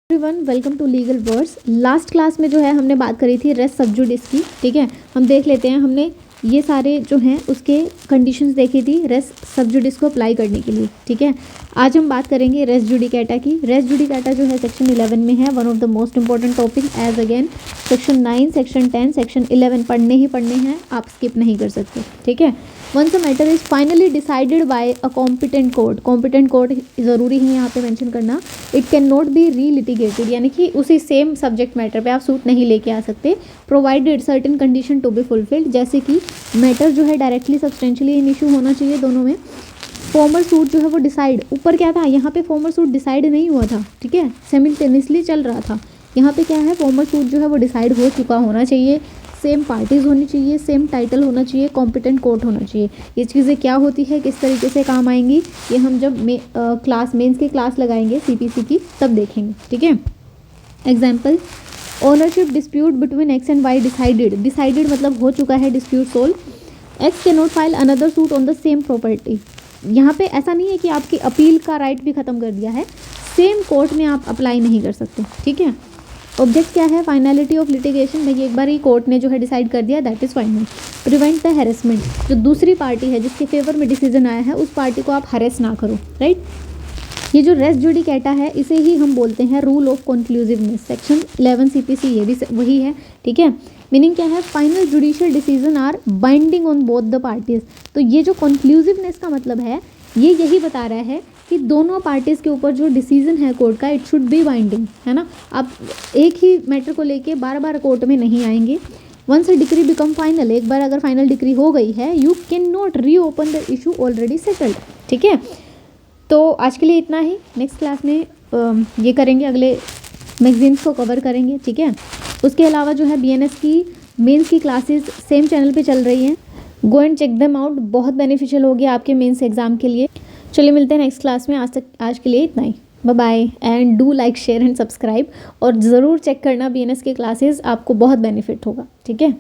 Everyone, welcome to legal words. Last class में जो है हमने बात करी थी रेस सब्जुडिस की। ठीक है, हम देख लेते हैं। हमने ये सारे जो हैं उसके कंडीशंस देखी थी रेस सब्जुडिस को अप्लाई करने के लिए। ठीक है, आज हम बात करेंगे रेस जुडिकेटा की। रेस जुडिकेटा जो है सेक्शन 11 में है, one of the most important topic as again section 9, section 10, section 11 पढ़ने ही पढ़ने हैं, आप स्किप नहीं कर सकते। ठीक है, once a matter is finally decided by a competent court. Competent court ज़रूरी है यहाँ पे मेंशन करना। It can not be relitigated, यानी कि उसी सेम सब्जेक्ट मैटर पे आप सूट नहीं लेके आ सकते, provided certain condition to be fulfilled. जैसे कि मैटर जो है डायरेक्टली सब्सटेंशियली इन इशू होना चाहिए दोनों में। फॉर्मर सूट जो है वो डिसाइड, ऊपर क्या था, यहाँ पे फॉर्मर सूट डिसाइड नहीं हुआ था। ठीक है, सिमिल्टेनियसली चल रहा था। यहाँ पे क्या है, फॉर्मर सूट जो है वो डिसाइड हो चुका होना चाहिए, सेम पार्टीज़ होनी चाहिए, सेम टाइटल होना चाहिए, कॉम्पिटेंट कोर्ट होना चाहिए। ये चीज़ें क्या होती है, किस तरीके से काम आएंगी, ये हम जब क्लास मेंस की क्लास लगाएंगे सीपीसी की तब देखेंगे। ठीक है, example, ownership dispute between X and Y decided. Decided मतलब हो चुका है, dispute solve. X can not file another suit on the same property. यहाँ पे ऐसा नहीं है कि आपकी अपील का राइट भी ख़त्म कर दिया है, सेम कोर्ट में आप अप्लाई नहीं कर सकते। ठीक है, ऑब्जेक्ट क्या है, फाइनलिटी ऑफ लिटिगेशन। भाई एक बार ही कोर्ट ने जो है डिसाइड कर दिया, that is final. Prevent the harassment, जो दूसरी पार्टी है जिसके फेवर में डिसीजन आया है उस पार्टी को आप हरेस ना करो। राइट, ये जो रेस जुडिकेटा है इसे ही हम बोलते हैं rule of conclusiveness. Section 11 CPC ये भी वही है। ठीक है, मीनिंग क्या है, final judicial decision are binding on both the parties. तो ये जो कंक्लूसिवनेस का मतलब है, ये यही बता रहा है कि दोनों पार्टीज़ के ऊपर जो डिसीजन है कोर्ट का, इट शुड बी बाइंडिंग, है ना। आप एक ही मैटर को लेके बार बार कोर्ट में नहीं आएंगे। Once a decree become final, एक बार अगर फाइनल डिक्री हो गई है, you can not reopen the issue already settled. ठीक है, तो आज के लिए इतना ही। नेक्स्ट क्लास में ये करेंगे, अगले मैगजीन्स को कवर करेंगे। ठीक है, उसके अलावा जो है बीएनएस की मेंस की क्लासेस सेम चैनल पे चल रही हैं, go and check them out, बहुत बेनिफिशियल होगी आपके मेंस एग्जाम के लिए। चलिए मिलते हैं नेक्स्ट क्लास में, आज के लिए इतना ही। Bye bye and do like, share and subscribe, और ज़रूर चेक करना बीएनएस के क्लासेस, आपको बहुत बेनिफिट होगा। ठीक है।